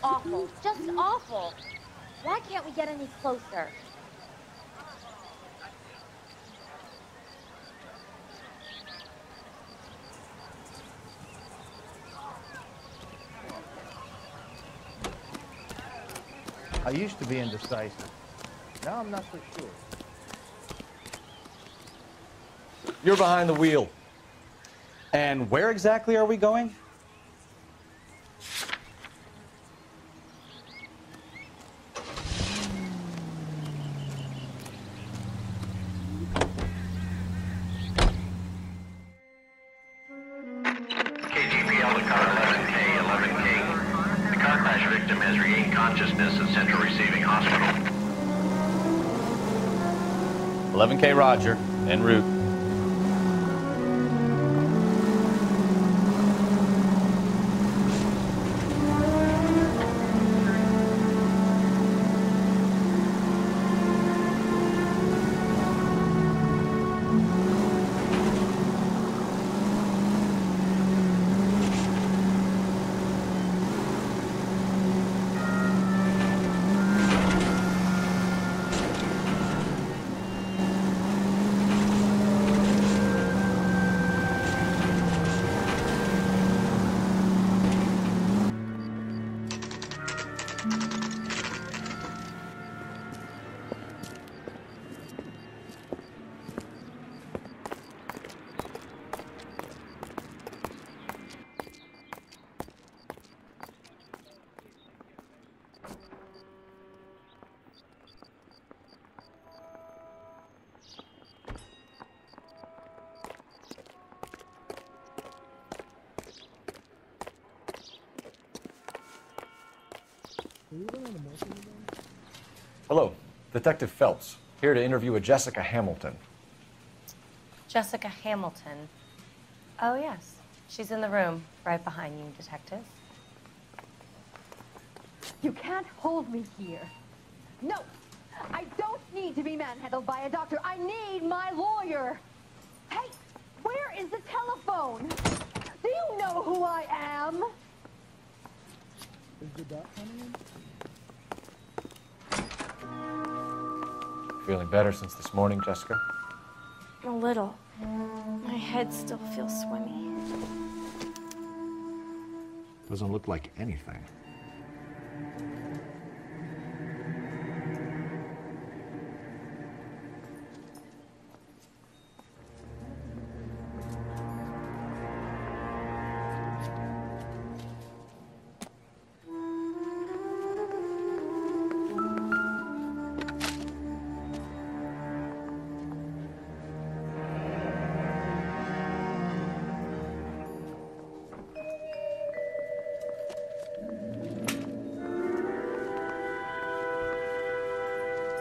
awful. Just awful. Why can't we get any closer? I used to be indecisive. Now I'm not so sure. You're behind the wheel. And where exactly are we going? KGPL to car 11K. The car crash victim has regained consciousness at Central Receiving Hospital. 11K Roger, en route. Hello, Detective Phelps, here to interview a Jessica Hamilton. Jessica Hamilton. Oh, yes. She's in the room, right behind you, Detective. You can't hold me here. No, I don't need to be manhandled by a doctor. I need my lawyer. Hey, where is the telephone? Do you know who I am? Is the doc coming in? Feeling better since this morning, Jessica? A little. My head still feels swimmy. Doesn't look like anything.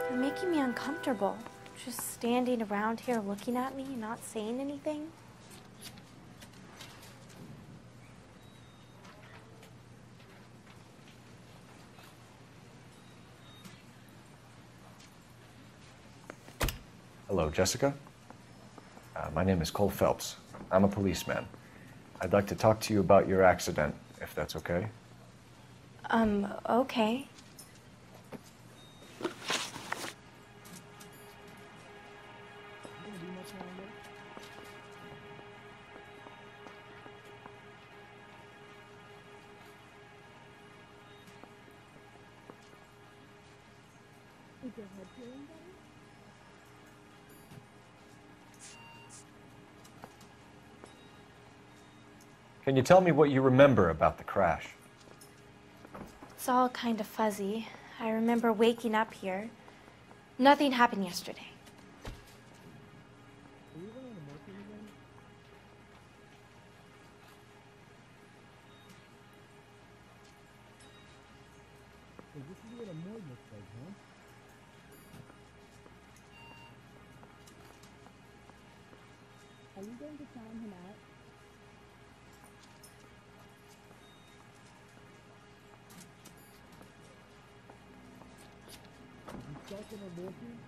You're making me uncomfortable. Just standing around here looking at me, not saying anything. Hello, Jessica. My name is Cole Phelps. I'm a policeman. I'd like to talk to you about your accident, if that's okay. Okay. Can you tell me what you remember about the crash? It's all kind of fuzzy. I remember waking up here. Nothing happened yesterday. This is what a morgue looks like, huh? Are you going to sign him out? Is he stuck in a morphine?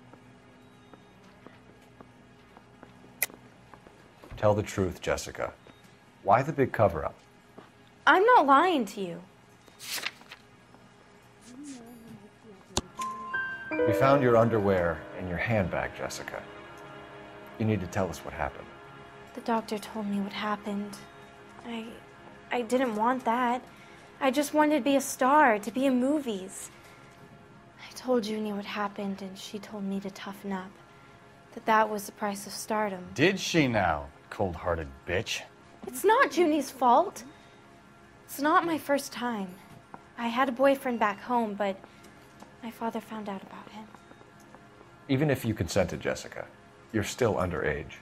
Tell the truth, Jessica. Why the big cover-up? I'm not lying to you. We found your underwear in your handbag, Jessica. You need to tell us what happened. The doctor told me what happened. I didn't want that. I just wanted to be a star, to be in movies. I told Junie what happened, and she told me to toughen up. That was the price of stardom. Did she now, cold-hearted bitch? It's not Junie's fault. It's not my first time. I had a boyfriend back home, but my father found out about him. Even if you consented, Jessica, you're still underage.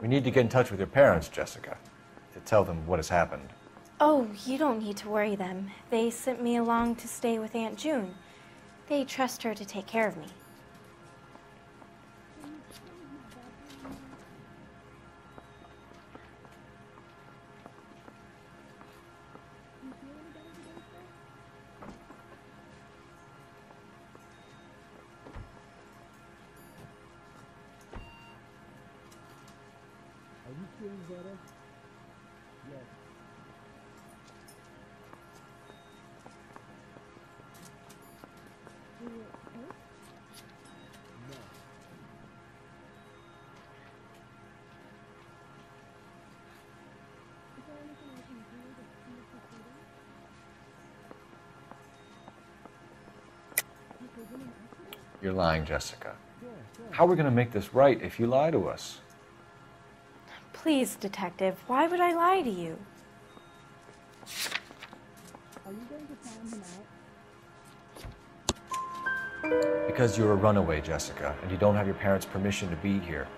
We need to get in touch with your parents, Jessica, to tell them what has happened. Oh, you don't need to worry them. They sent me along to stay with Aunt June. They trust her to take care of me. Are you feeling better? Yes. Do it hurt? No. Is there anything I can do to see if it's better? Is there been an accident? You're lying, Jessica. How are we going to make this right if you lie to us? Please, Detective, why would I lie to you? Are you going to find him out? Because you're a runaway, Jessica, and you don't have your parents' permission to be here.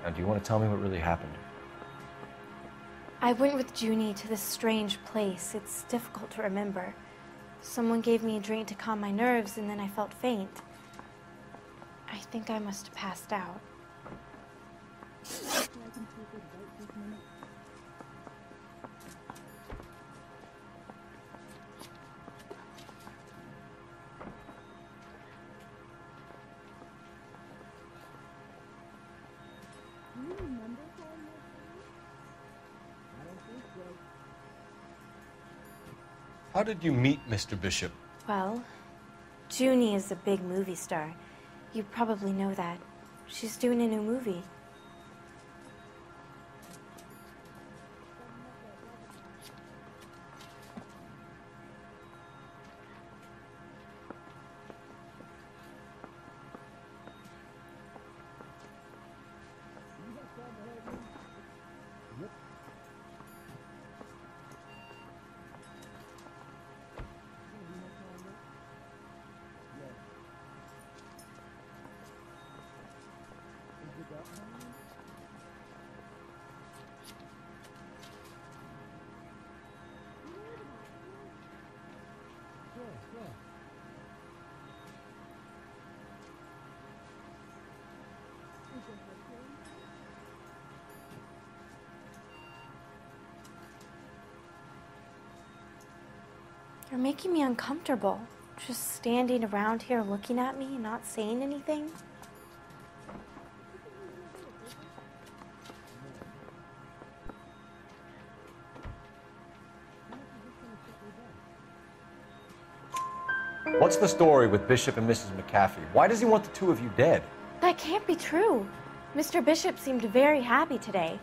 Now, do you want to tell me what really happened? I went with Junie to this strange place. It's difficult to remember. Someone gave me a drink to calm my nerves, and then I felt faint. I think I must have passed out. So I can take it right this minute. Do you remember calling my phone? I don't think so. How did you meet Mr. Bishop? Well, Junie is a big movie star. You probably know that. She's doing a new movie. You're making me uncomfortable. Just standing around here looking at me and not saying anything. What's the story with Bishop and Mrs. McAfee? Why does he want the two of you dead? That can't be true. Mr. Bishop seemed very happy today.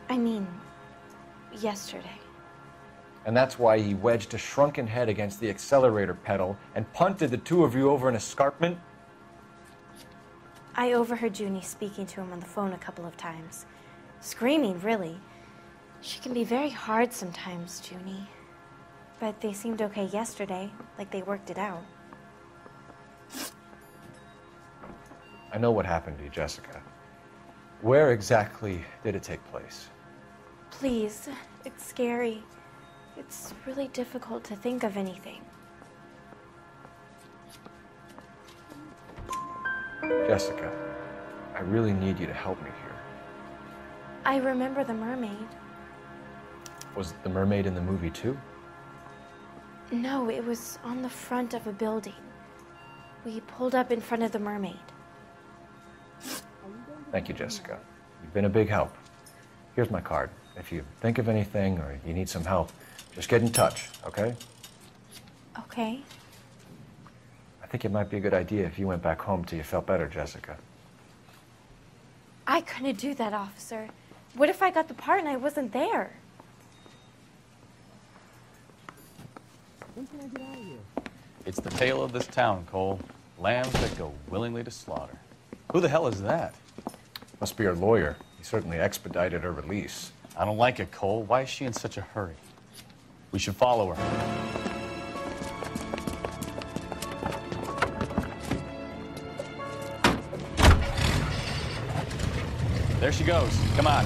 I mean, yesterday. And that's why he wedged a shrunken head against the accelerator pedal and punted the two of you over an escarpment? I overheard Junie speaking to him on the phone a couple of times. Screaming, really. She can be very hard sometimes, Junie. But they seemed okay yesterday, like they worked it out. I know what happened to you, Jessica. Where exactly did it take place? Please, it's scary. It's really difficult to think of anything. Jessica, I really need you to help me here. I remember the mermaid. Was the mermaid in the movie too? No, it was on the front of a building. We pulled up in front of the Mermaid. Thank you, Jessica. You've been a big help. Here's my card. If you think of anything or you need some help, just get in touch, okay? Okay. I think it might be a good idea if you went back home till you felt better, Jessica. I couldn't do that, officer. What if I got the part and I wasn't there? When can I get out of here? It's the tale of this town, Cole. Lambs that go willingly to slaughter. Who the hell is that? Must be her lawyer. He certainly expedited her release. I don't like it, Cole. Why is she in such a hurry? We should follow her. There she goes. Come on.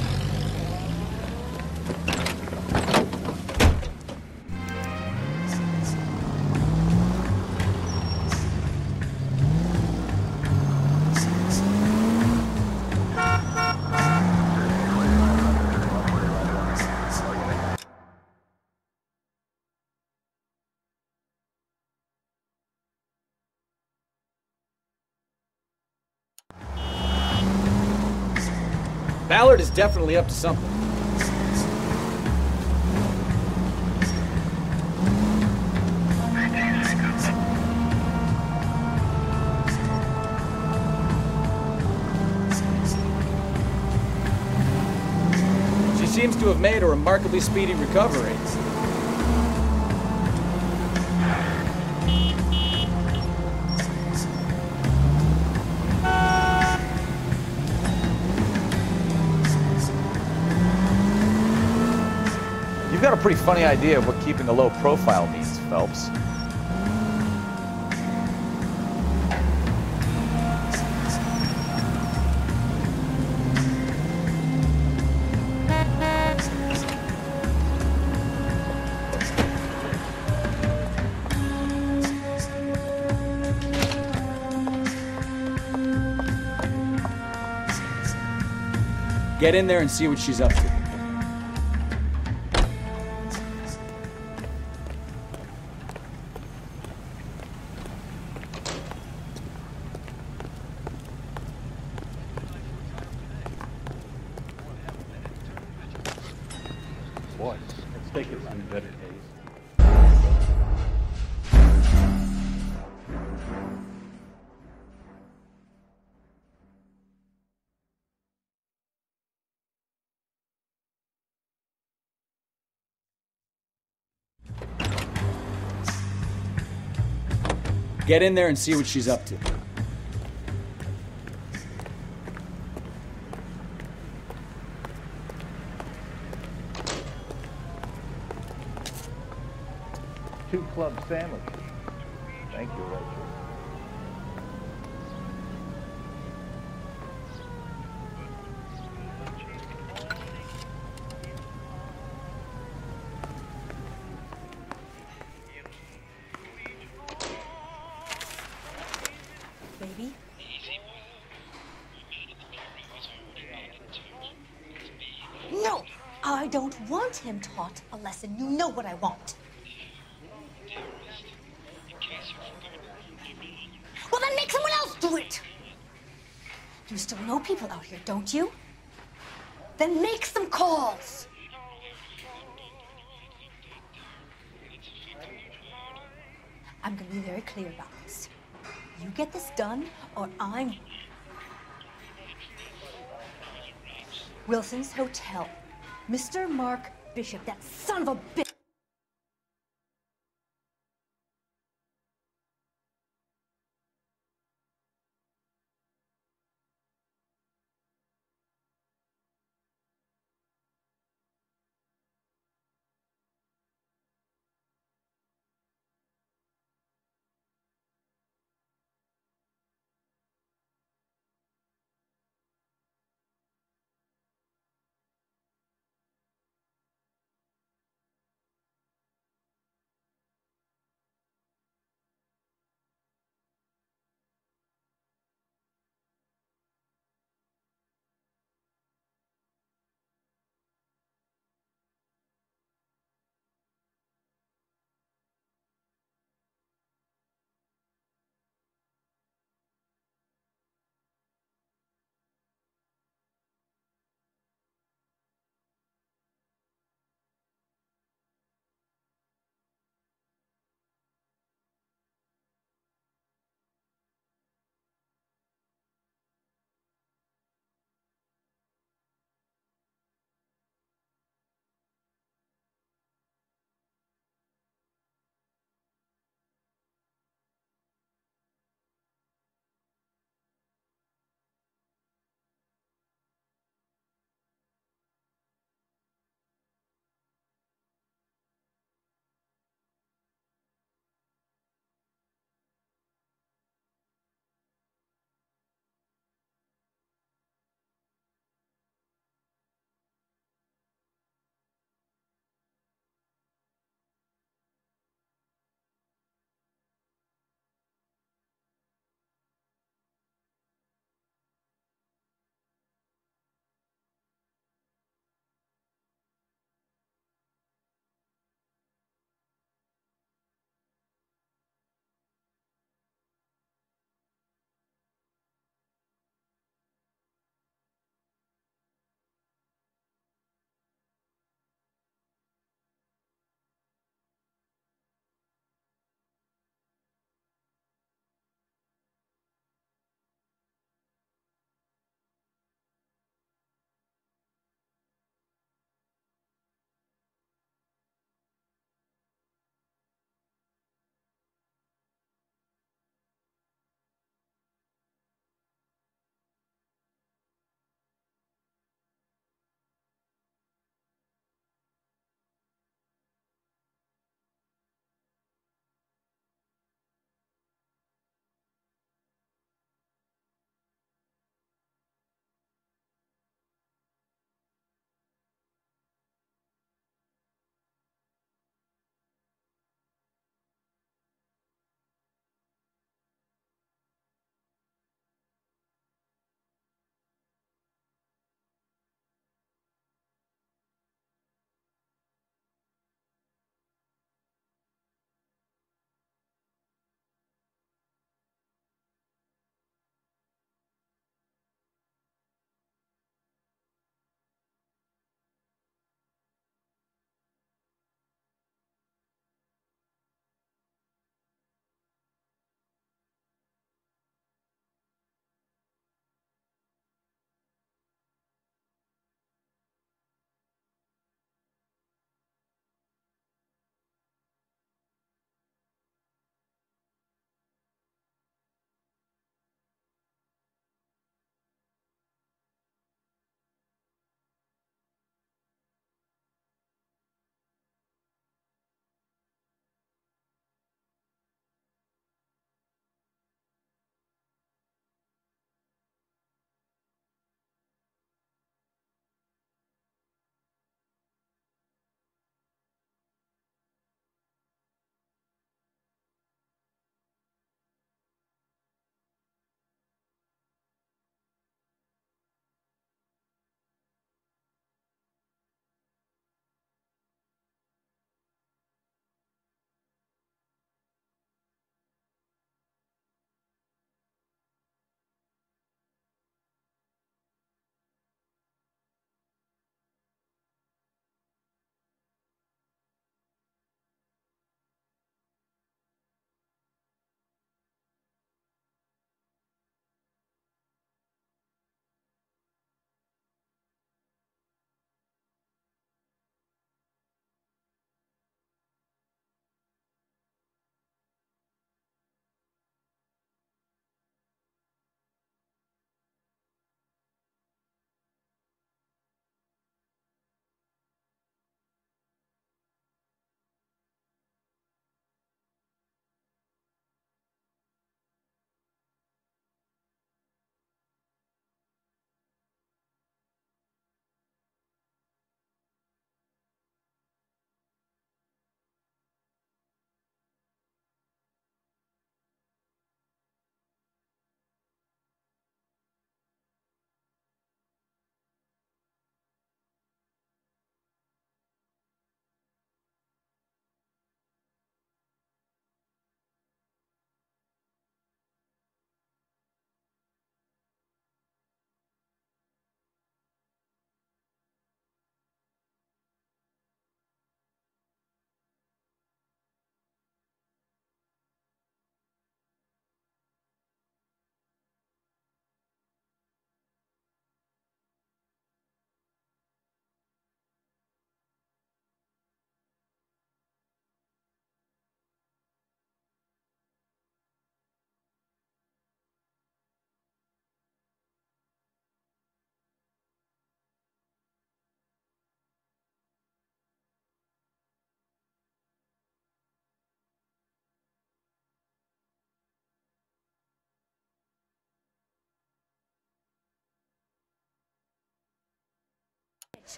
Ballard is definitely up to something. She seems to have made a remarkably speedy recovery. You've got a pretty funny idea of what keeping a low profile means, Phelps. Get in there and see what she's up to. Boy, let's take it some better days. Get in there and see what she's up to. Two club sandwiches. Thank you, Rachel. Baby? No! I don't want him taught a lesson. You know what I want. Well, then make someone else do it! You still know people out here, don't you? Then make some calls! I'm gonna be very clear about this. You get this done, or I'm... Wilson's Hotel. Mr. Mark Bishop, that son of a bitch!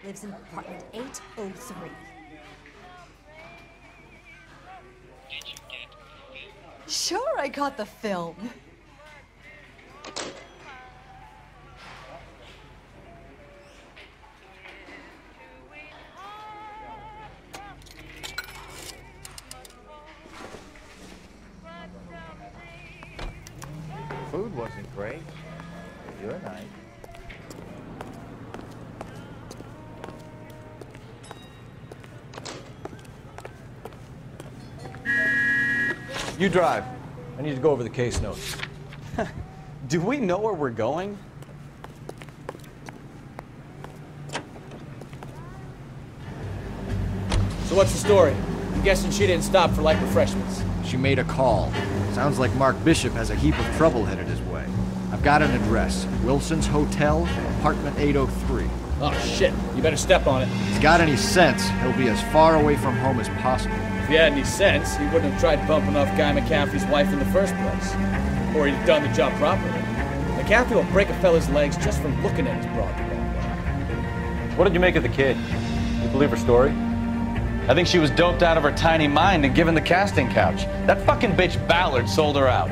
Lives in apartment 803. Sure, I got the film. Food wasn't great. You're nice. You drive. I need to go over the case notes. Do we know where we're going? So what's the story? I'm guessing she didn't stop for light refreshments. She made a call. Sounds like Mark Bishop has a heap of trouble headed his way. I've got an address. Wilson's Hotel, apartment 803. Oh shit, you better step on it. If he's got any sense, he'll be as far away from home as possible. If he had any sense, he wouldn't have tried bumping off Guy McCaffrey's wife in the first place. Or he'd done the job properly. McCaffrey will break a fella's legs just from looking at his broad the wrong way. What did you make of the kid? You believe her story? I think she was doped out of her tiny mind and given the casting couch. That fucking bitch Ballard sold her out.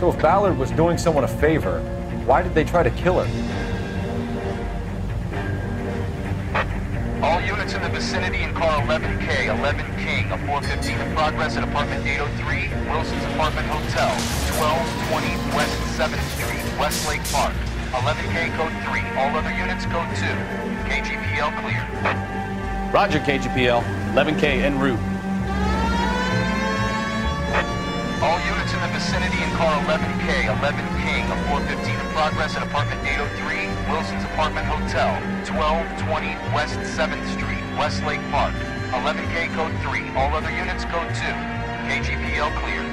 So if Ballard was doing someone a favor, why did they try to kill her? All units in the vicinity in car 11K, 11 King, a 415 in progress at apartment 803, Wilson's Apartment Hotel, 1220 West 7th Street, Westlake Park. 11K code 3, all other units code 2. KGPL clear. Roger, KGPL. 11K en route. All units in the vicinity in car 11K, 11 King, a 415 in progress at apartment 803, Wilson's Apartment Hotel, 1220 West 7th Street, Westlake Park. 11K code 3, all other units code 2. KGPL clear.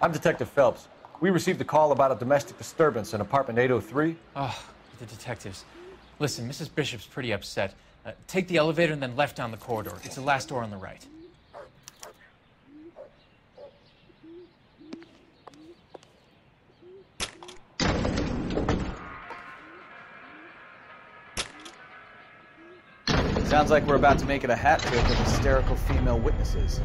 I'm Detective Phelps. We received a call about a domestic disturbance in apartment 803. Oh, the detectives. Listen, Mrs. Bishop's pretty upset. Take the elevator and then left down the corridor. It's the last door on the right. Sounds like we're about to make it a hat trick of hysterical female witnesses.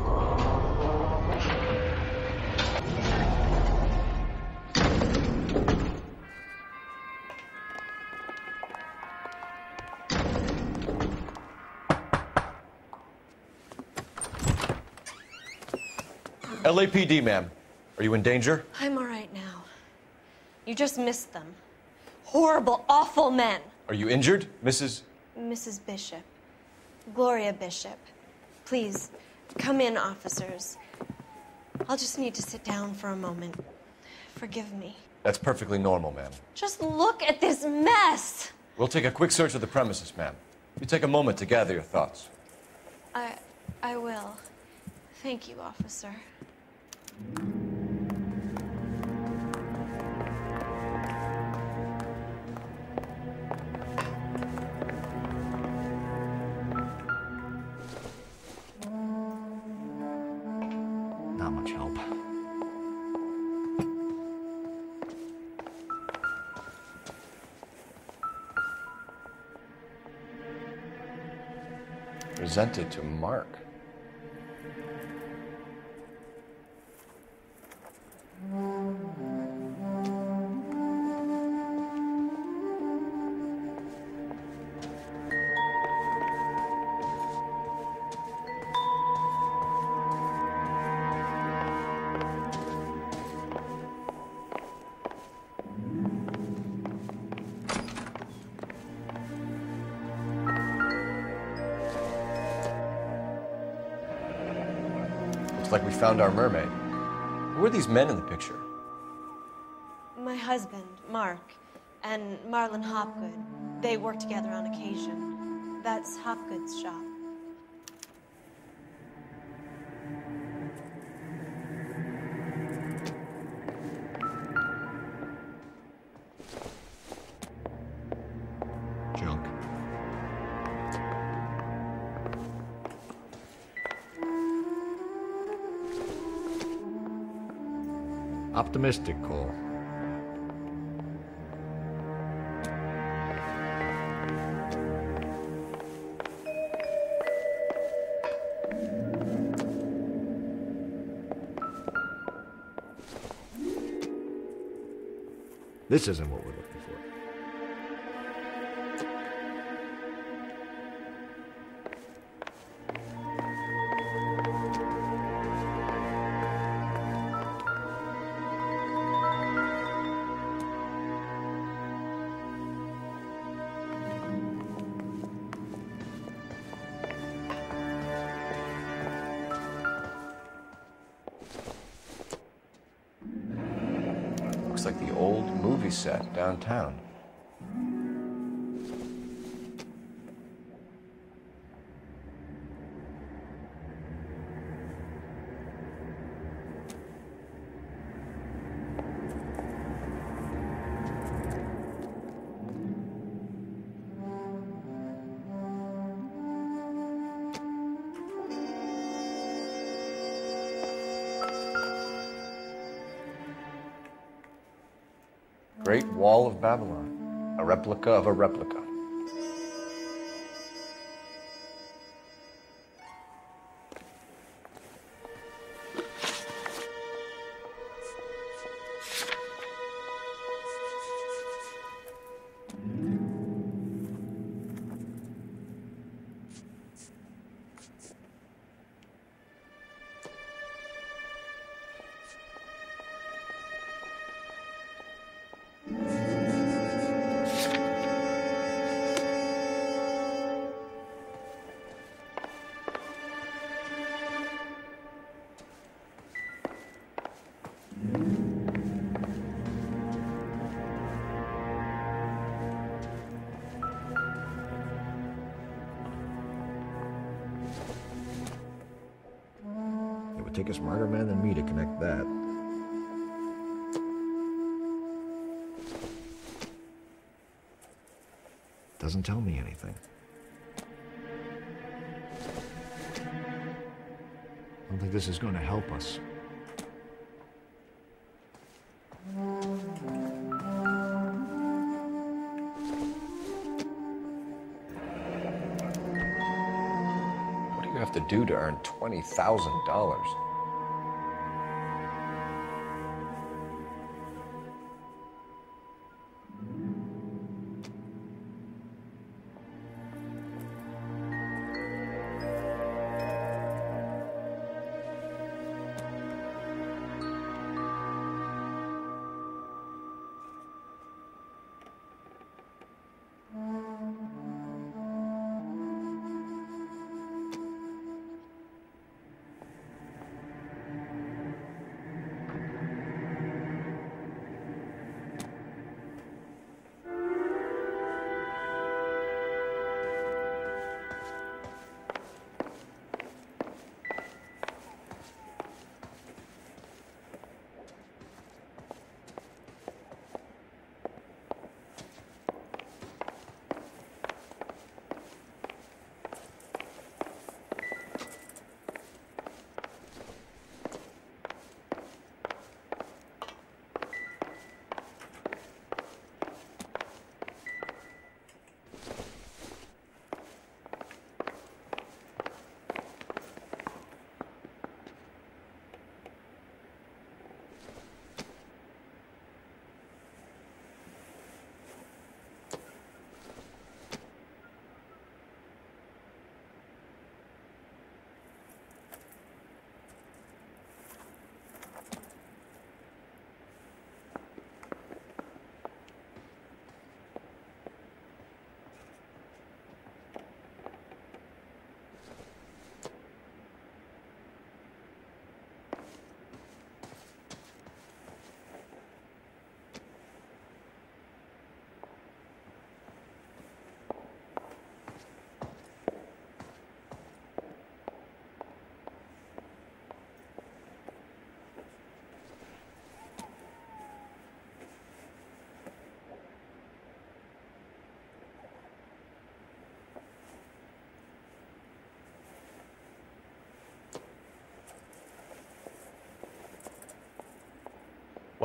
LAPD, ma'am. Are you in danger? I'm all right now. You just missed them. Horrible, awful men. Are you injured, Mrs.? Mrs. Bishop. Gloria Bishop. Please, come in, officers. I'll just need to sit down for a moment. Forgive me. That's perfectly normal, ma'am. Just look at this mess! We'll take a quick search of the premises, ma'am. You take a moment to gather your thoughts. I will. Thank you, officer. Not much help. Presented to Mark. Looks like we found our mermaid. Who are these men in the picture? My husband, Mark, and Marlon Hopgood. They work together on occasion. That's Hopgood's shop. Junk. Optimistic, Cole. This isn't what we're looking for. Looks like the old movie set downtown. Great Wall of Babylon, a replica of a replica. It would take a smarter man than me to connect that. Doesn't tell me anything. I don't think this is going to help us. What do you have to do to earn $20,000?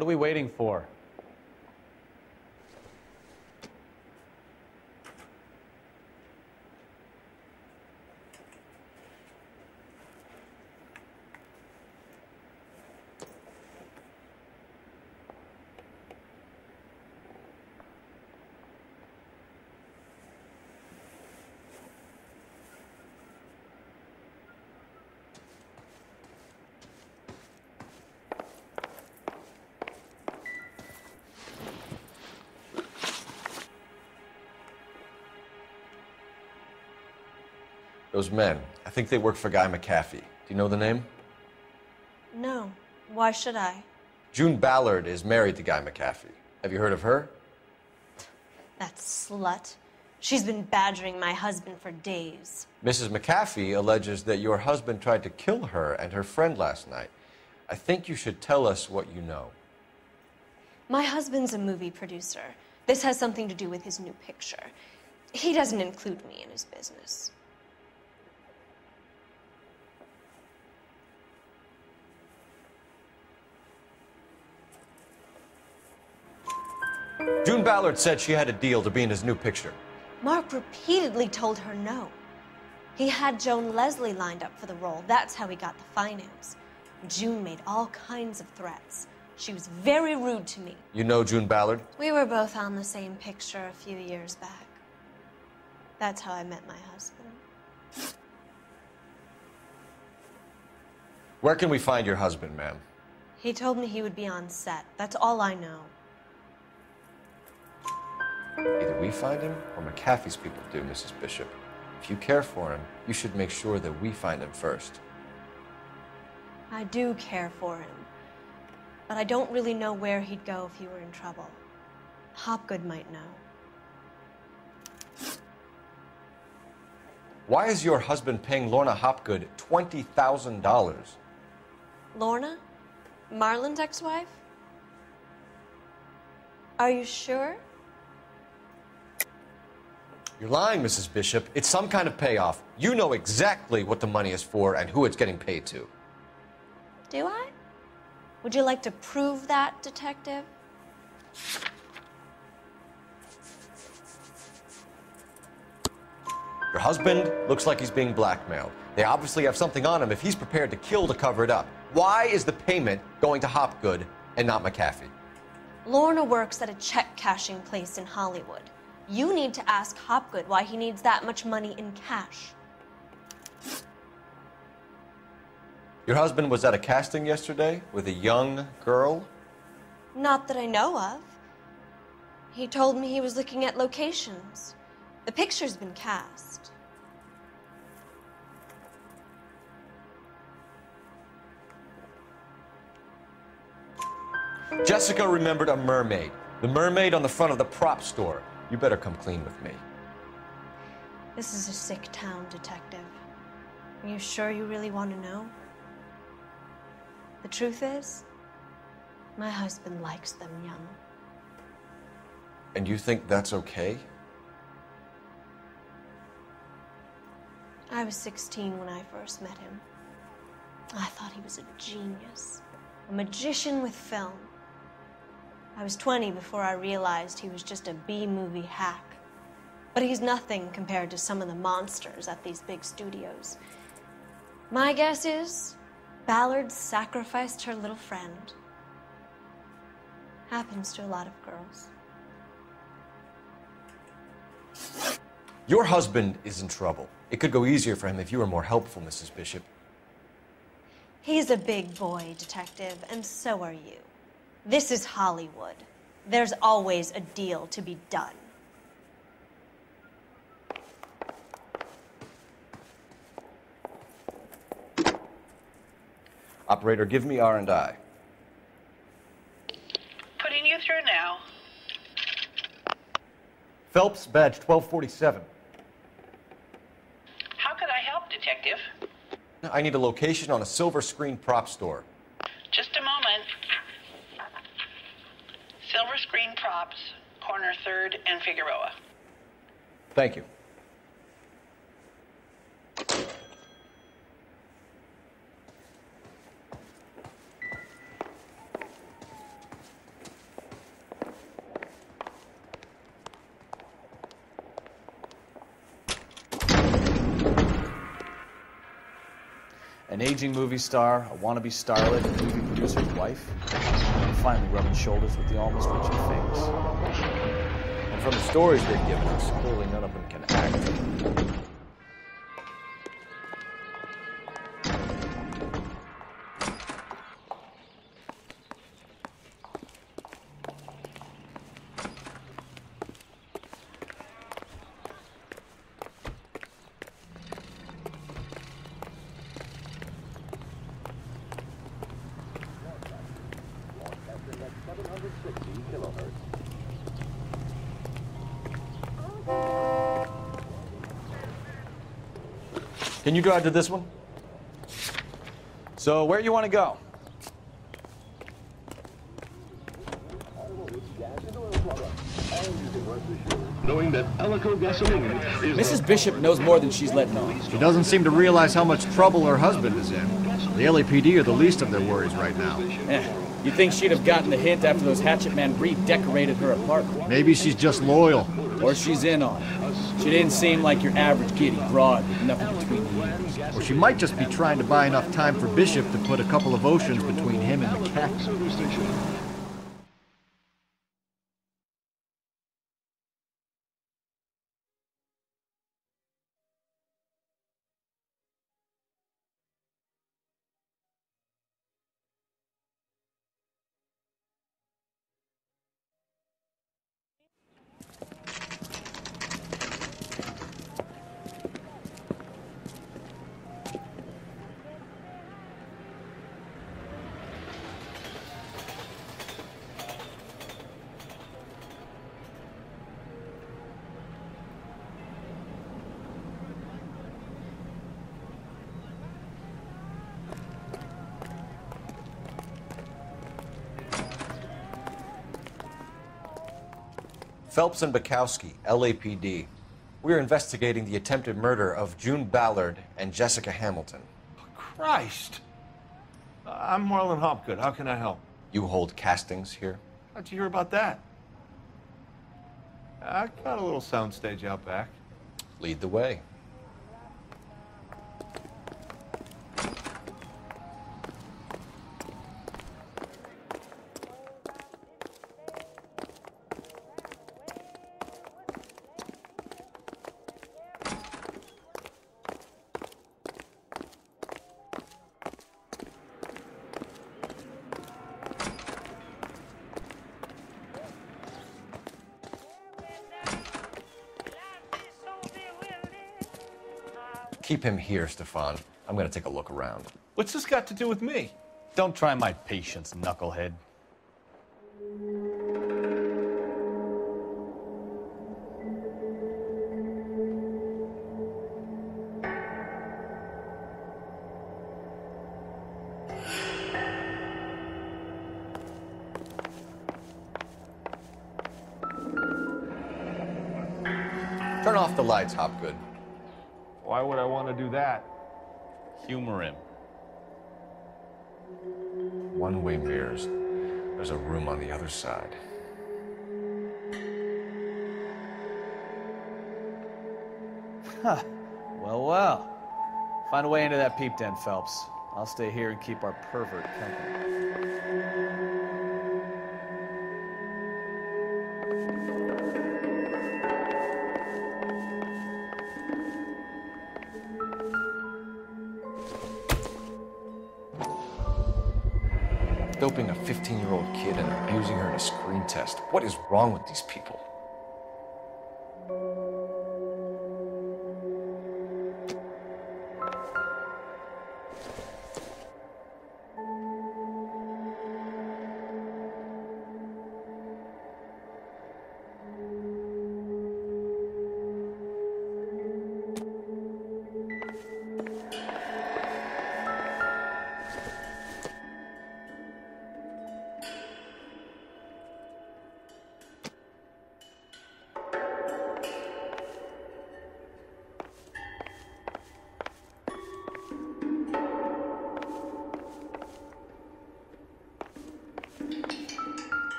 What are we waiting for? Those men, I think they work for Guy McAfee. Do you know the name? No. Why should I? June Ballard is married to Guy McAfee. Have you heard of her? That slut. She's been badgering my husband for days. Mrs. McAfee alleges that your husband tried to kill her and her friend last night. I think you should tell us what you know. My husband's a movie producer. This has something to do with his new picture. He doesn't include me in his business. June Ballard said she had a deal to be in his new picture. Mark repeatedly told her no. He had Joan Leslie lined up for the role. That's how he got the finance. June made all kinds of threats. She was very rude to me. You know June Ballard? We were both on the same picture a few years back. That's how I met my husband. Where can we find your husband, ma'am? He told me he would be on set. That's all I know. Either we find him or McAfee's people do, Mrs. Bishop. If you care for him, you should make sure that we find him first. I do care for him, but I don't really know where he'd go if he were in trouble. Hopgood might know. Why is your husband paying Lorna Hopgood $20,000? Lorna? Marlon's ex-wife? Are you sure? You're lying, Mrs. Bishop. It's some kind of payoff. You know exactly what the money is for and who it's getting paid to. Do I? Would you like to prove that, detective? Your husband looks like he's being blackmailed. They obviously have something on him if he's prepared to kill to cover it up. Why is the payment going to Hopgood and not McAfee? Lorna works at a check-cashing place in Hollywood. You need to ask Hopgood why he needs that much money in cash. Your husband was at a casting yesterday with a young girl? Not that I know of. He told me he was looking at locations. The picture's been cast. Jessica remembered a mermaid. The mermaid on the front of the prop store. You better come clean with me. This is a sick town, detective. Are you sure you really want to know? The truth is, my husband likes them young. And you think that's okay? I was 16 when I first met him. I thought he was a genius, a magician with film. I was 20 before I realized he was just a B-movie hack. But he's nothing compared to some of the monsters at these big studios. My guess is Ballard sacrificed her little friend. Happens to a lot of girls. Your husband is in trouble. It could go easier for him if you were more helpful, Mrs. Bishop. He's a big boy, detective, and so are you. This is Hollywood. There's always a deal to be done. Operator, give me R&I. Putting you through now. Phelps, badge 1247. How could I help, Detective? I need a location on a silver screen prop store. Just a moment. Silver Screen Props, corner 3rd and Figueroa. Thank you. An aging movie star, a wannabe starlet, a movie producer's wife. And finally rubbing shoulders with the almost rich and famous. And from the stories they've given us, clearly none of them can act. Can you drive to this one? So, where you want to go? Knowing that Alico gasoline is Mrs. Bishop knows more than she's letting on. She doesn't seem to realize how much trouble her husband is in. The LAPD are the least of their worries right now. You'd think she'd have gotten the hint after those hatchet men redecorated her apartment. Maybe she's just loyal. Or she's in on it. She didn't seem like your average giddy broad with nothing between the ears. Or she might just be trying to buy enough time for Bishop to put a couple of oceans between him and the cat. Phelps and Bukowski, LAPD. We're investigating the attempted murder of June Ballard and Jessica Hamilton. Christ! I'm Marlon Hopgood. How can I help? You hold castings here? How'd you hear about that? I got a little soundstage out back. Lead the way. Keep him here, Stefan. I'm gonna take a look around. What's this got to do with me? Don't try my patience, knucklehead. Turn off the lights, Hopgood. Why would I want to do that? Humor him. One-way mirrors. There's a room on the other side. Huh. Well, well. Find a way into that peep den, Phelps. I'll stay here and keep our pervert company. Doping a 15-year-old kid and abusing her in a screen test. What is wrong with these people?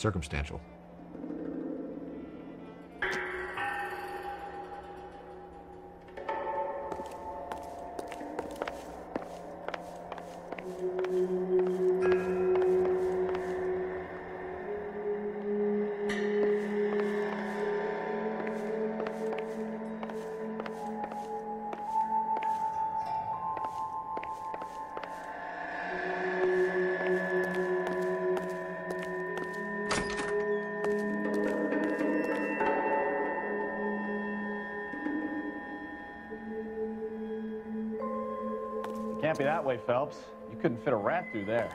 Circumstantial. Can't be that way, Phelps. You couldn't fit a rat through there.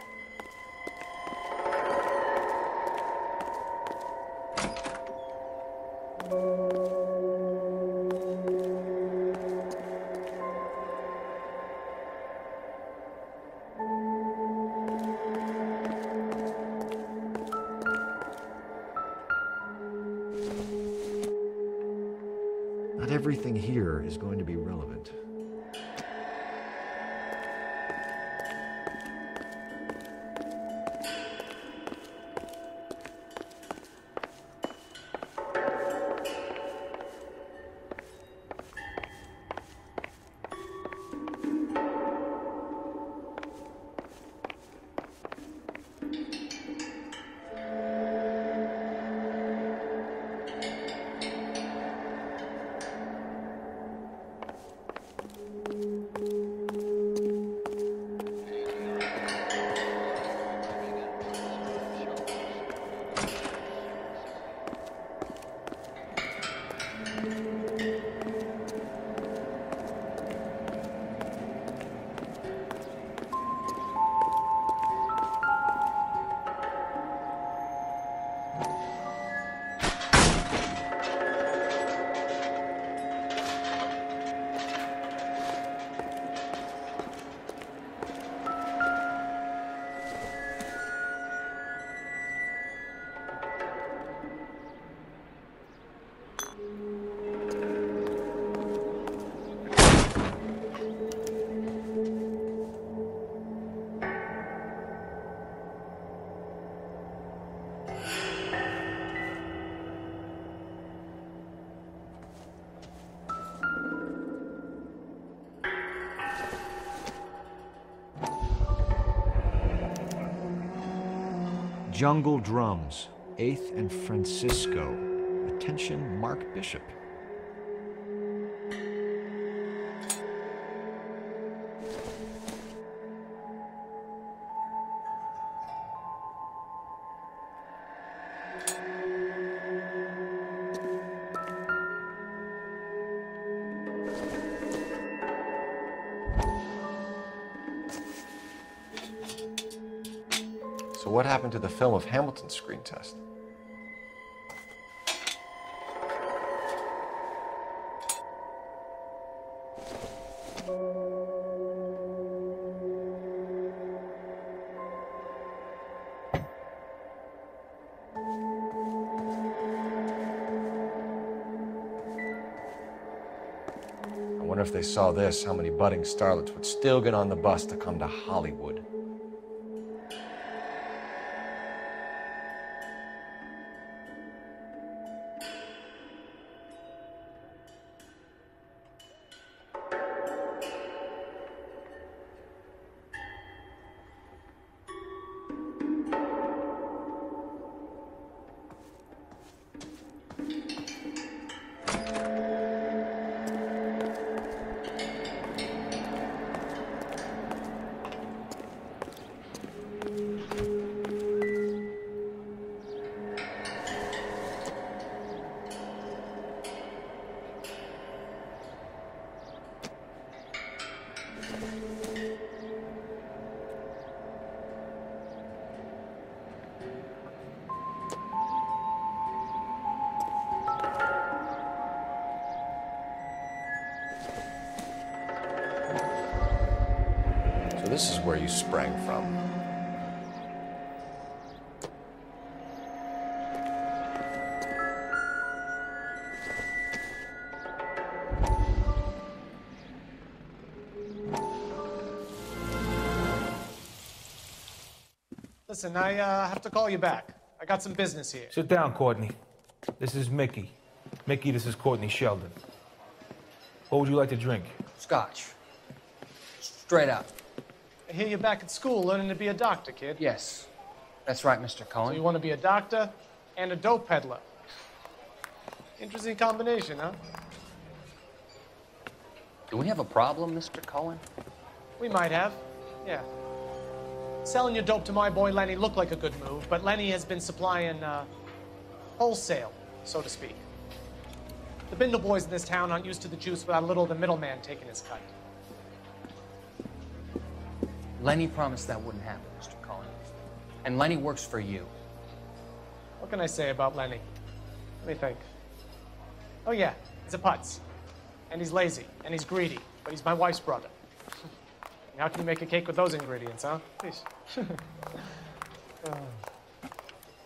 Not everything here is going to be relevant. Jungle Drums, 8th and Francisco. Attention, Mark Bishop. So what happened to the film of Hamilton's screen test? I wonder if they saw this, how many budding starlets would still get on the bus to come to Hollywood. So this is where you sprang from. Listen, I have to call you back. I got some business here. Sit down, Courtney. This is Mickey. Mickey, this is Courtney Sheldon. What would you like to drink? Scotch. Straight up. I hear you're back at school learning to be a doctor, kid. Yes. That's right, Mr. Cohen. So you want to be a doctor and a dope peddler. Interesting combination, huh? Do we have a problem, Mr. Cohen? We might have, yeah. Selling your dope to my boy Lenny looked like a good move, but Lenny has been supplying, wholesale, so to speak. The Bindle boys in this town aren't used to the juice without a little of the middleman taking his cut. Lenny promised that wouldn't happen, Mr. Cohen. And Lenny works for you. What can I say about Lenny? Let me think. Oh yeah, he's a putz. And he's lazy, and he's greedy, but he's my wife's brother. And how can you make a cake with those ingredients, huh? Please.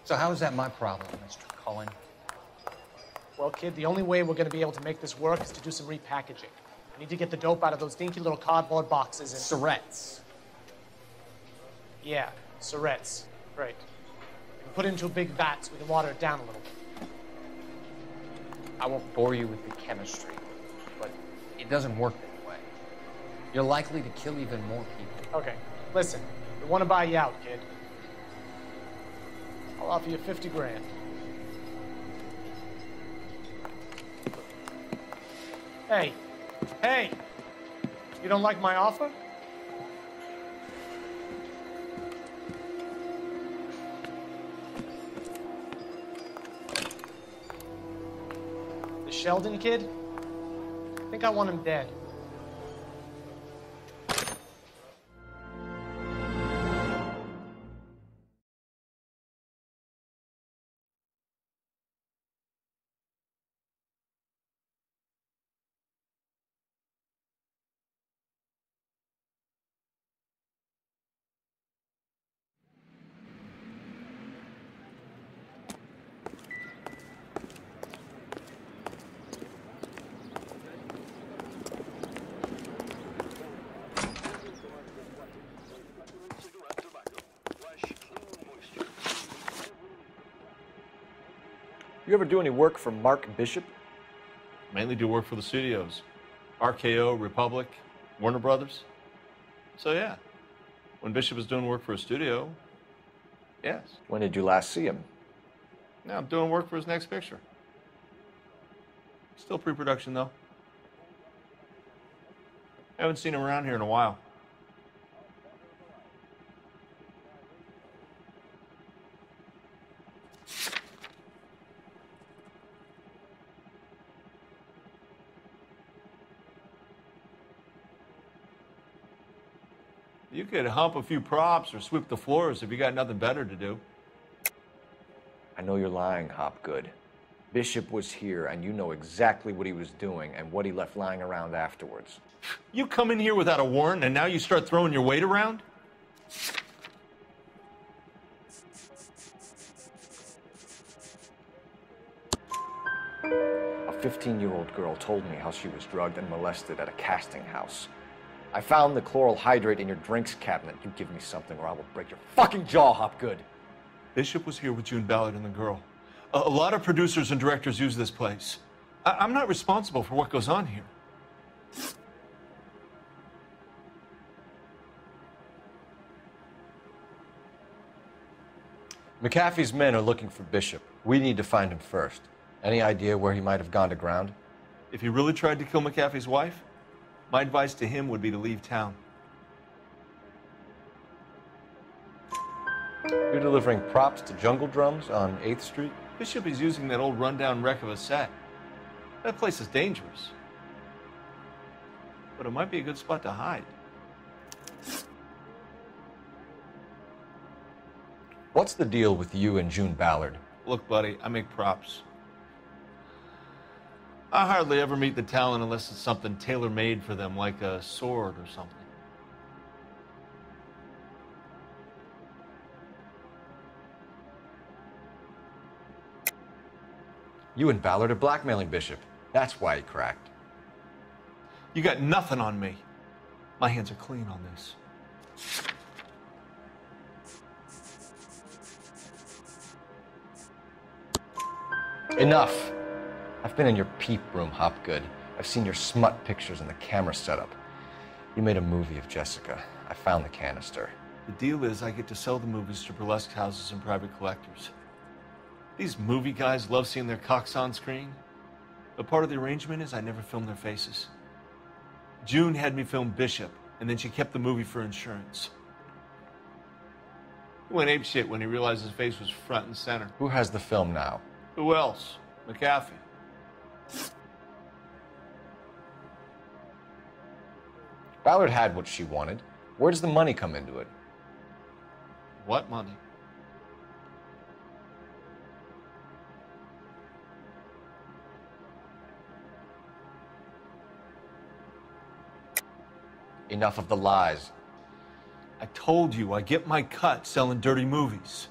So how is that my problem, Mr. Cohen? Well, kid, the only way we're going to be able to make this work is to do some repackaging. We need to get the dope out of those dinky little cardboard boxes and... Syrettes. Yeah, syrettes. Right. We can put it into a big vat so we can water it down a little bit. I won't bore you with the chemistry, but it doesn't work that way. You're likely to kill even more people. Okay, listen. We want to buy you out, kid. I'll offer you 50 grand. Hey, hey! You don't like my offer? The Sheldon kid? I think I want him dead. You ever do any work for Mark Bishop? Mainly do work for the studios. RKO, Republic, Warner Brothers. So yeah, when Bishop was doing work for a studio, yes. When did you last see him? Now I'm doing work for his next picture. Still pre-production though. Haven't seen him around here in a while. You could hump a few props or sweep the floors if you got nothing better to do. I know you're lying, Hopgood. Bishop was here, and you know exactly what he was doing and what he left lying around afterwards. You come in here without a warrant, and now you start throwing your weight around? A 15-year-old girl told me how she was drugged and molested at a casting house. I found the chloral hydrate in your drinks cabinet. You give me something or I will break your fucking jaw, Hopgood. Bishop was here with June Ballard and the girl. A lot of producers and directors use this place. I'm not responsible for what goes on here. McAfee's men are looking for Bishop. We need to find him first. Any idea where he might have gone to ground? If he really tried to kill McAfee's wife, my advice to him would be to leave town. You're delivering props to Jungle Drums on 8th Street? Bishop is using that old rundown wreck of a set. That place is dangerous. But it might be a good spot to hide. What's the deal with you and June Ballard? Look, buddy, I make props. I hardly ever meet the talent unless it's something tailor-made for them, like a sword or something. You and Ballard are blackmailing Bishop. That's why he cracked. You got nothing on me. My hands are clean on this. Enough. I've been in your peep room, Hopgood. I've seen your smut pictures and the camera setup. You made a movie of Jessica. I found the canister. The deal is I get to sell the movies to burlesque houses and private collectors. These movie guys love seeing their cocks on screen. But part of the arrangement is I never film their faces. June had me film Bishop, and then she kept the movie for insurance. He went apeshit when he realized his face was front and center. Who has the film now? Who else? McAfee. Ballard had what she wanted. Where does the money come into it? What money? Enough of the lies. I told you I get my cut selling dirty movies.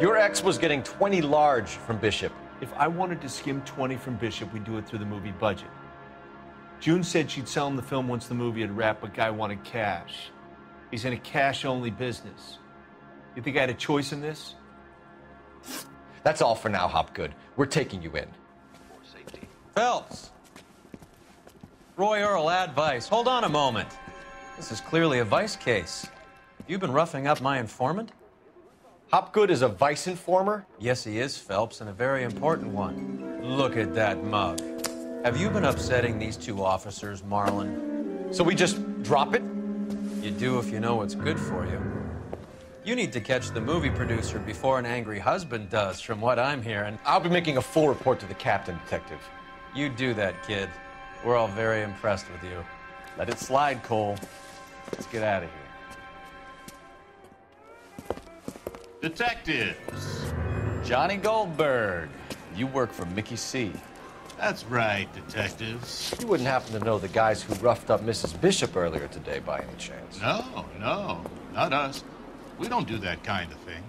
Your ex was getting 20 large from Bishop. If I wanted to skim 20 from Bishop, we'd do it through the movie budget. June said she'd sell him the film once the movie had wrapped, but Guy wanted cash. He's in a cash-only business. You think I had a choice in this? That's all for now, Hopgood. We're taking you in. Phelps! Roy Earl, ad vice. Hold on a moment. This is clearly a vice case. You've been roughing up my informant? Hopgood is a vice informer? Yes, he is, Phelps, and a very important one. Look at that mug. Have you been upsetting these two officers, Marlon? So we just drop it? You do if you know what's good for you. You need to catch the movie producer before an angry husband does, from what I'm hearing. I'll be making a full report to the captain, Detective. You do that, kid. We're all very impressed with you. Let it slide, Cole. Let's get out of here. Detectives. Johnny Goldberg. You work for Mickey C. That's right, detectives. You wouldn't happen to know the guys who roughed up Mrs. Bishop earlier today by any chance? No, not us. We don't do that kind of thing.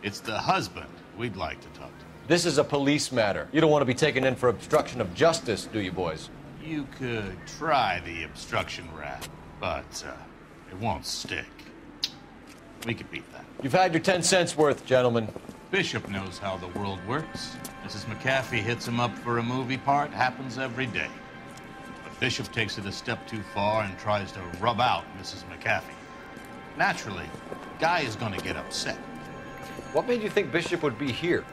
It's the husband we'd like to talk to. This is a police matter. You don't want to be taken in for obstruction of justice, do you, boys? You could try the obstruction rap, but it won't stick. We could beat that. You've had your 10 cents worth, gentlemen. Bishop knows how the world works. Mrs. McAfee hits him up for a movie part. Happens every day. But Bishop takes it a step too far and tries to rub out Mrs. McAfee. Naturally, Guy is going to get upset. What made you think Bishop would be here?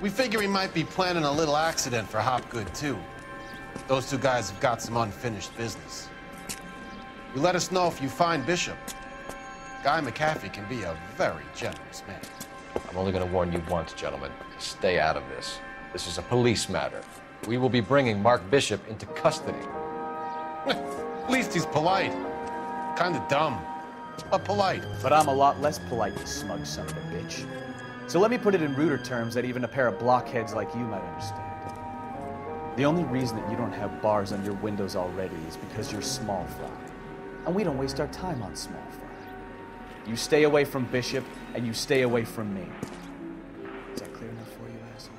We figure he might be planning a little accident for Hopgood, too. Those two guys have got some unfinished business. You let us know if you find Bishop. Guy McAfee can be a very generous man. I'm only going to warn you once, gentlemen. Stay out of this. This is a police matter. We will be bringing Mark Bishop into custody. At least he's polite. Kind of dumb, but polite. But I'm a lot less polite, you smug son of a bitch. So let me put it in ruder terms that even a pair of blockheads like you might understand. The only reason that you don't have bars on your windows already is because you're small fry. And we don't waste our time on small fry. You stay away from Bishop, and you stay away from me. Is that clear enough for you, asshole?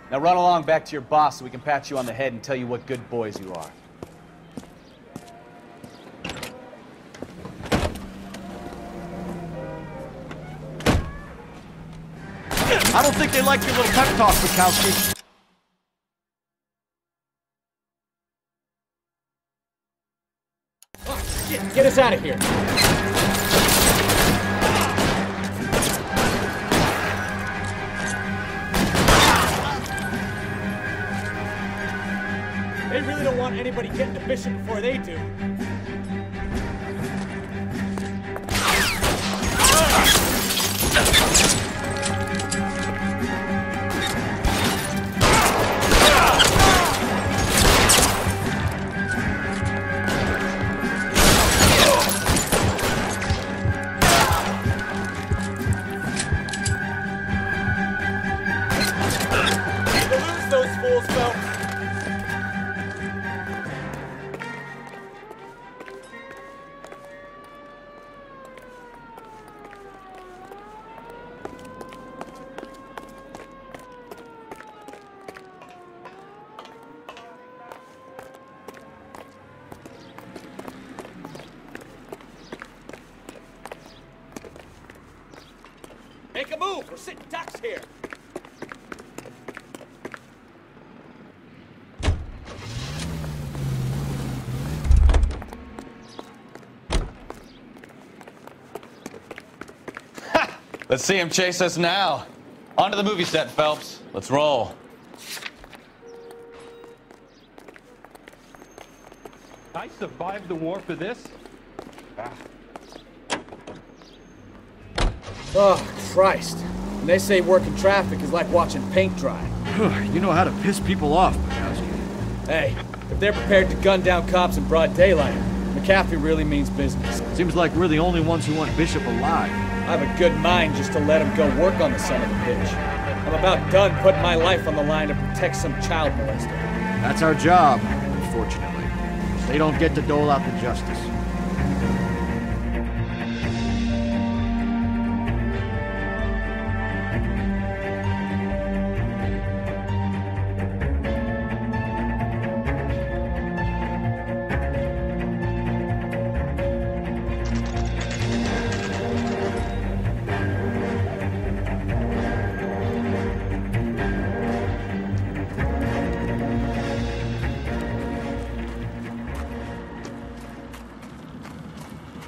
Now run along back to your boss so we can pat you on the head and tell you what good boys you are. I don't think they like your little pep talk, Bukowski. Get us out of here. They really don't want anybody getting to Bishop before they do. make a move. We're sitting ducks here. Let's see him chase us now. Onto the movie set, Phelps. Let's roll. I survived the war for this? Oh, Christ. And they say working traffic is like watching paint dry. You know how to piss people off, Bukowski. Hey, if they're prepared to gun down cops in broad daylight, McAfee really means business. Seems like we're the only ones who want Bishop alive. I have a good mind just to let him go work on the son of a bitch. I'm about done putting my life on the line to protect some child molester. That's our job, unfortunately. They don't get to dole out the justice.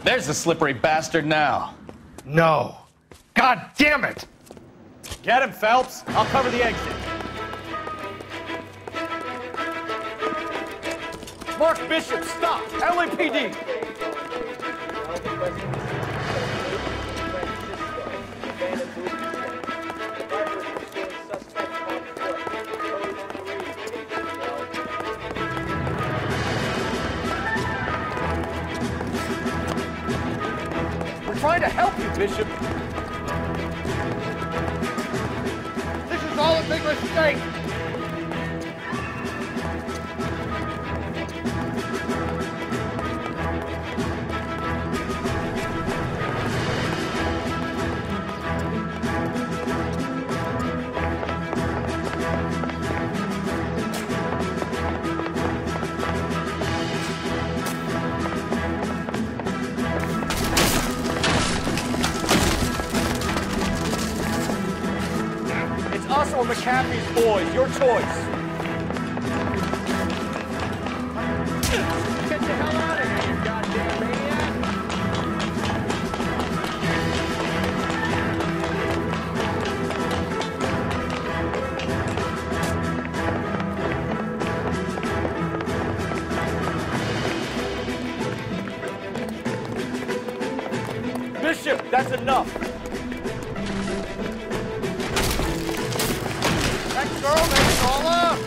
There's the slippery bastard now. No. God damn it! Get him, Phelps. I'll cover the exit. Mark Bishop, stop! LAPD! We're trying to help you, Bishop. This is all a big mistake! Us or McAfee's boys, your choice. Get the hell out of here, you goddamn maniac! Bishop, that's enough. Girl, that's all up!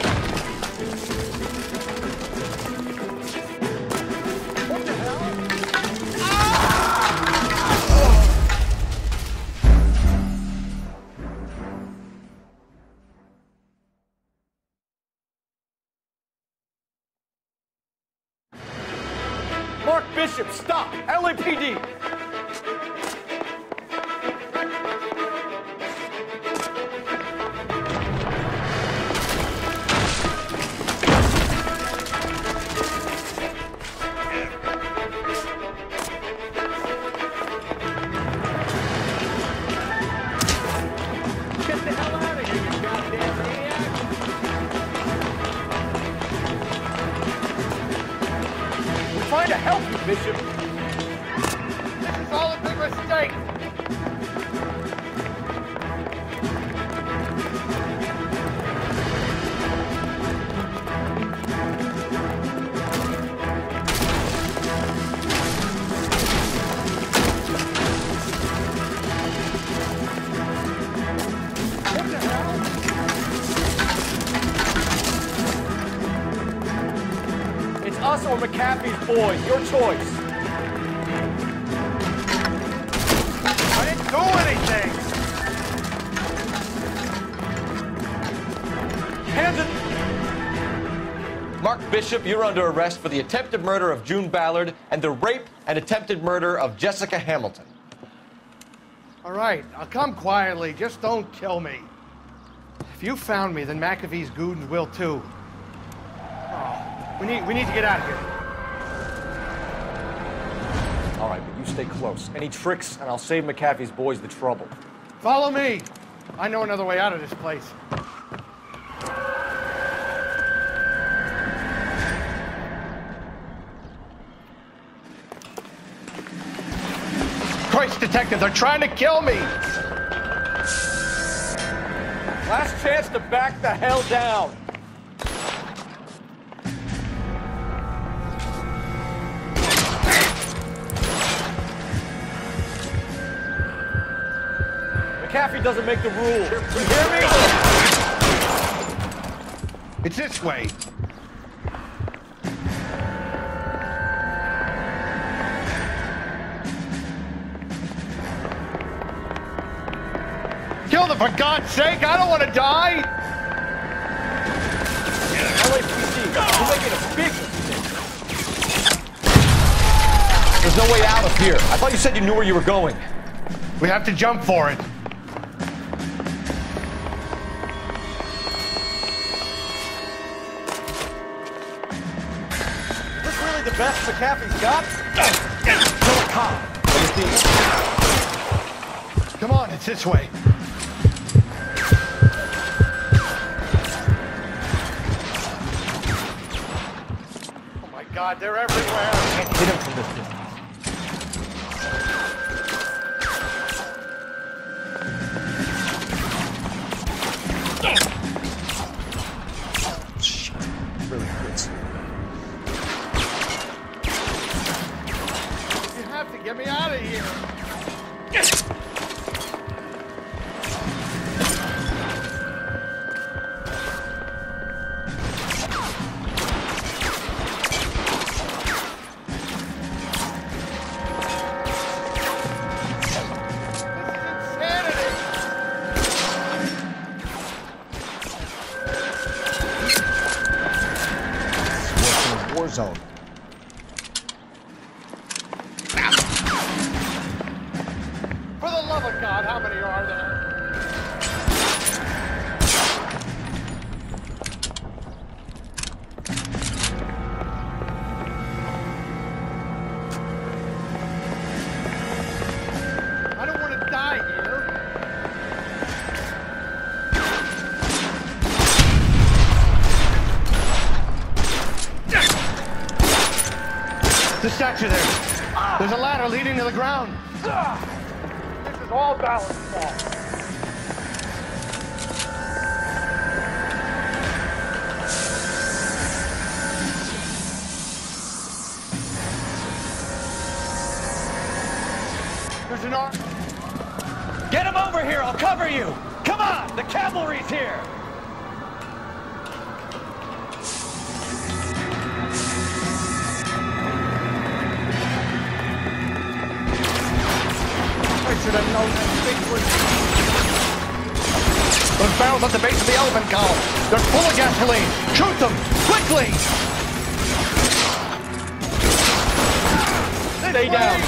What the hell? Mark Bishop, stop! LAPD! Trying to help you, Bishop. This is all a big mistake. What the hell? It's us or McAfee's boys, your choice. I didn't do anything! Hands it! Mark Bishop, you're under arrest for the attempted murder of June Ballard and the rape and attempted murder of Jessica Hamilton. All right, I'll come quietly. Just don't kill me. If you found me, then McAfee's goons will too. Oh, we need to get out of here. All right, but you stay close. Any tricks, and I'll save McAfee's boys the trouble. Follow me. I know another way out of this place. Christ, detective, they're trying to kill me! Last chance to back the hell down. McAfee doesn't make the rules. You hear me? It's this way. Kill them, for God's sake! I don't want to die! LAPD, you're making a big mistake. There's no way out of here. I thought you said you knew where you were going. We have to jump for it. Is this really the best McAfee's got? Kill a cop. Come on, it's this way. Oh my God, they're everywhere. I can't hit him from this distance. Really hurts. You have to get me out of here. Zone. For the love of God, how many are there? I don't want to die here. The statue there. There's a ladder leading to the ground. This is all Ballard's fault. There's an arm. Get him over here, I'll cover you! Come on, the cavalry's here! Should have known that big was... Those barrels at the base of the elephant column. They're full of gasoline. Shoot them! Quickly! Stay down.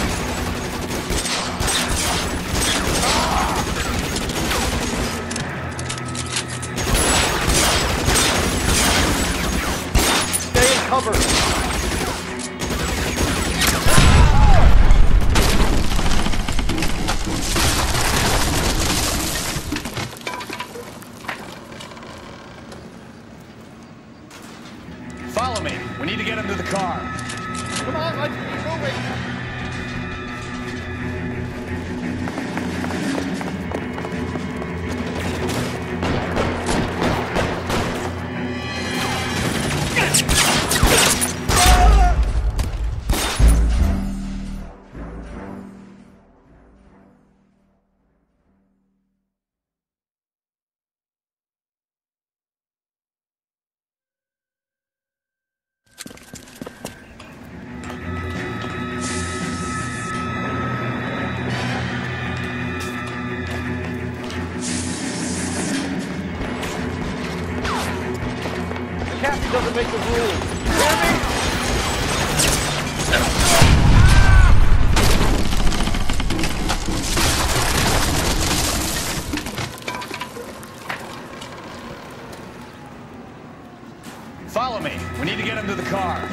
Stay in cover. Follow me. We need to get him to the car. Come on, let's keep moving. McAfee doesn't make the rules. You hear me? Follow me. We need to get him to the car.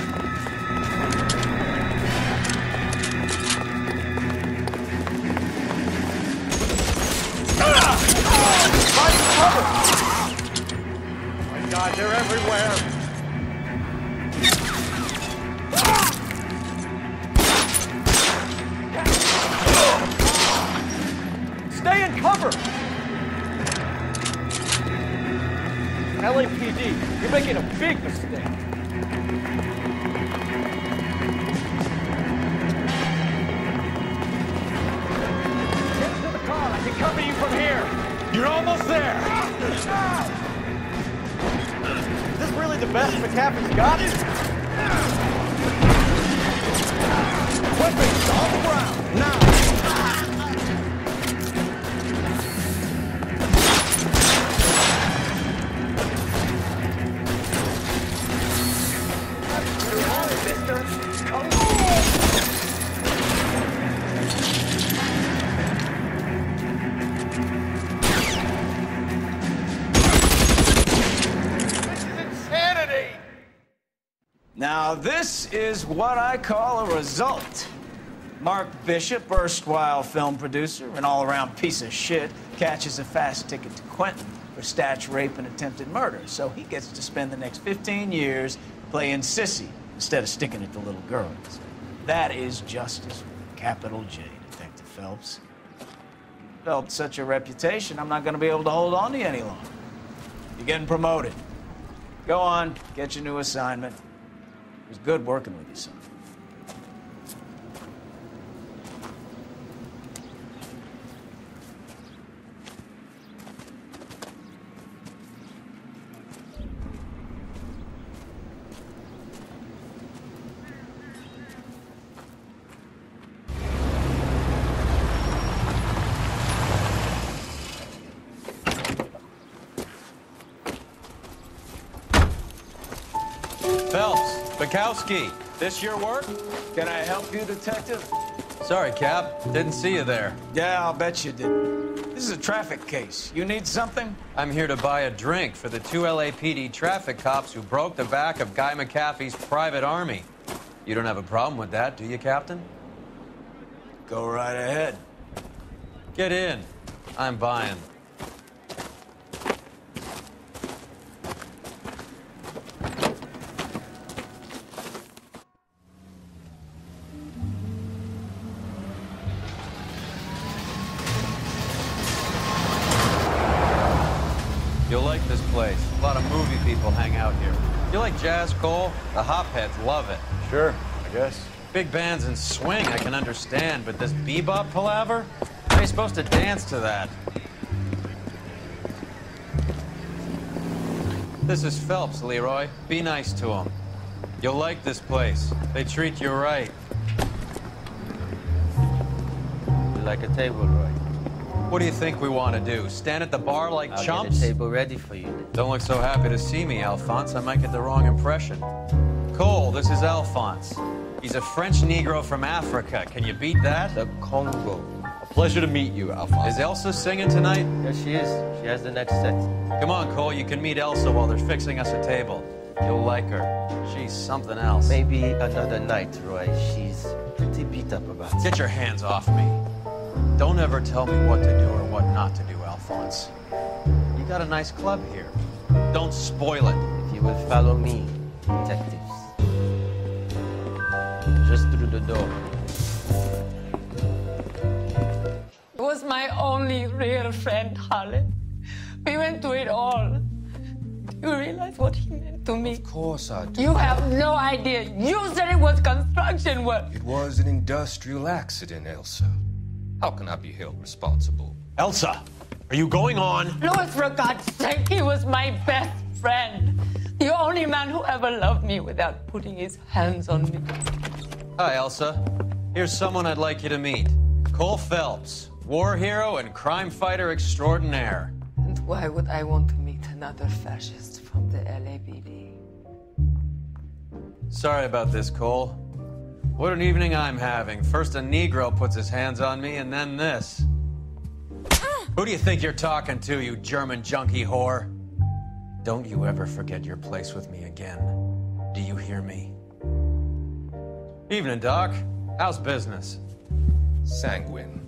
cover! Oh my God, they're everywhere! Stay in cover! LAPD, you're making a big mistake. Get to the car, I can cover you from here. You're almost there. Is this really the best McCaffrey's got? Weapons on the ground, now! Now, this is what I call a result. Mark Bishop, erstwhile film producer and all-around piece of shit, catches a fast ticket to Quentin for statch rape and attempted murder, so he gets to spend the next 15 years playing sissy instead of sticking it to little girls. That is justice, capital J, Detective Phelps. Developed such a reputation, I'm not going to be able to hold on to you any longer. You're getting promoted. Go on, get your new assignment. It was good working with you, son. Phelps, Bukowski, this your work? Can I help you, Detective? Sorry, Cap. Didn't see you there. Yeah, I'll bet you didn't. This is a traffic case. You need something? I'm here to buy a drink for the 2 LAPD traffic cops who broke the back of Guy McAfee's private army. You don't have a problem with that, do you, Captain? Go right ahead. Get in. I'm buying. You'll like this place. A lot of movie people hang out here. You like jazz, Cole? The hopheads love it. Sure, I guess. Big bands and swing I can understand, but this bebop palaver? How are you supposed to dance to that? This is Phelps, Leroy. Be nice to him. You'll like this place. They treat you right. You like a table, Roy? What do you think we want to do? Stand at the bar like I'll chumps? get a table ready for you. Don't look so happy to see me, Alphonse. I might get the wrong impression. Cole, this is Alphonse. He's a French Negro from Africa. Can you beat that? The Congo. A pleasure to meet you, Alphonse. Is Elsa singing tonight? Yes, she is. She has the next set. Come on, Cole. You can meet Elsa while they're fixing us a table. You'll like her. She's something else. Maybe another night, Roy. She's pretty beat up about it. Get your hands off me. Don't ever tell me what to do or what not to do, Alphonse. You got a nice club here. Don't spoil it. If you will follow me, detectives. Just through the door. He was my only real friend, Harlan. We went through it all. Do you realize what he meant to me? Of course I do. You have no idea. You said it was construction work. It was an industrial accident, Elsa. How can I be held responsible? Elsa, are you going on? Louis, for God's sake, he was my best friend. The only man who ever loved me without putting his hands on me. Hi, Elsa. Here's someone I'd like you to meet. Cole Phelps, war hero and crime fighter extraordinaire. And why would I want to meet another fascist from the LAPD? Sorry about this, Cole. What an evening I'm having. First a Negro puts his hands on me, and then this. Who do you think you're talking to, you German junkie whore? Don't you ever forget your place with me again. Do you hear me? Evening, Doc. How's business? Sanguine.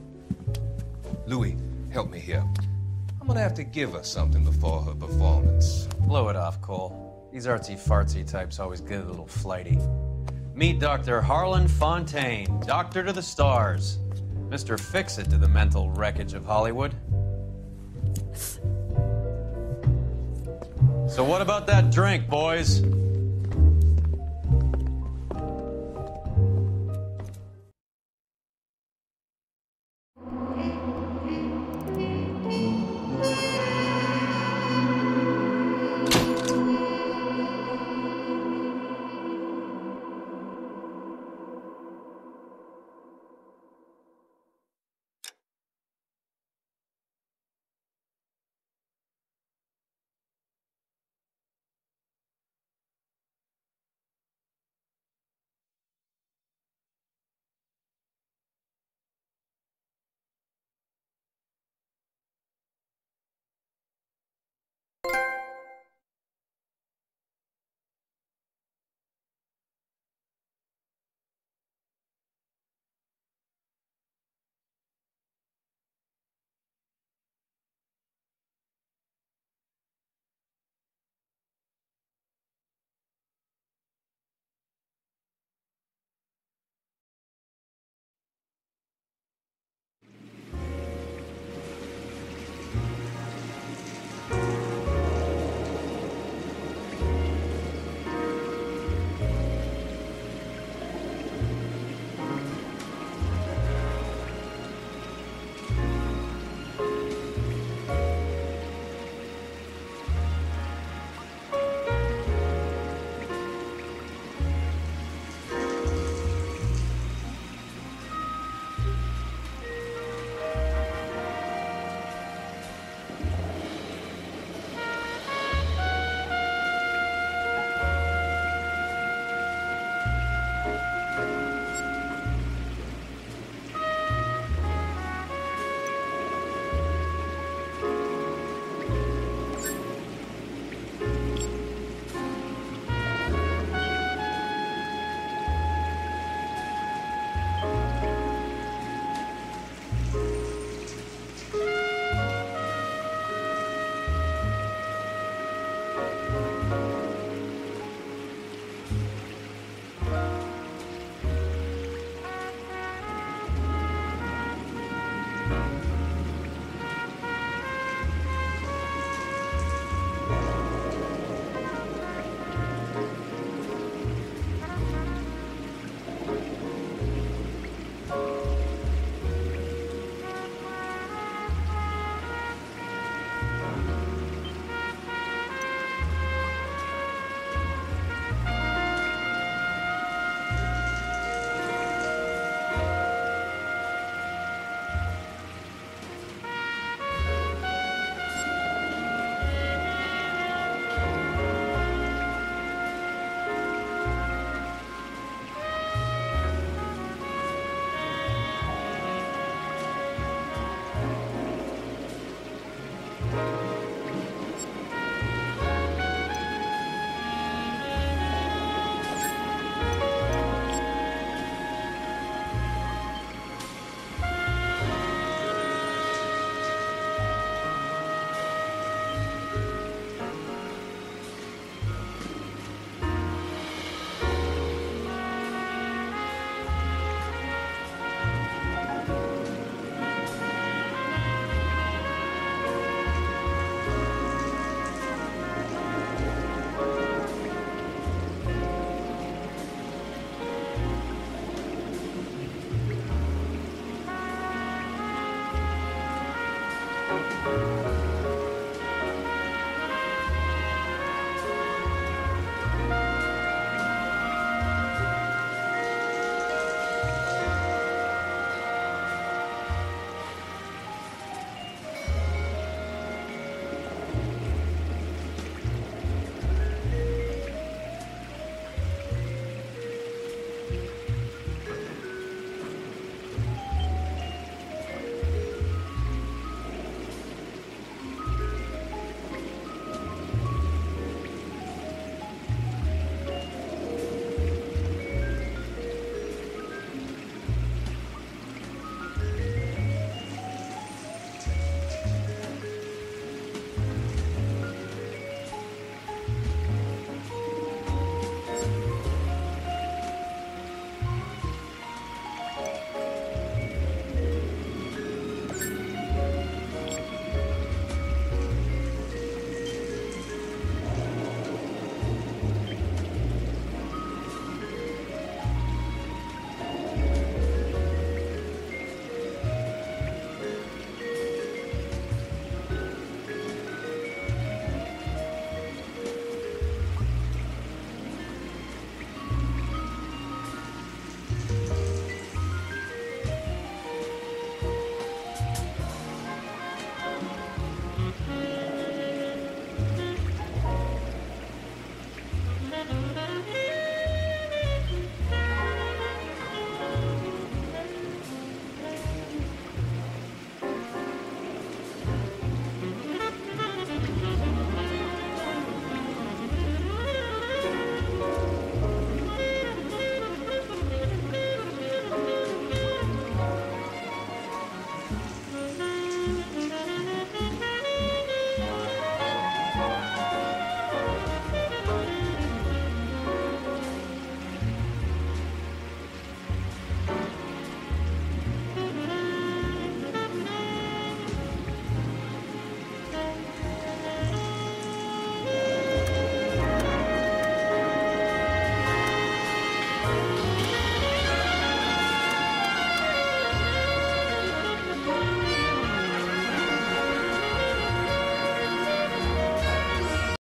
Louis, help me here. I'm gonna have to give her something before her performance. Blow it off, Cole. These artsy-fartsy types always get a little flighty. Meet Dr. Harlan Fontaine, doctor to the stars. Mr. Fix-It to the mental wreckage of Hollywood. So what about that drink, boys?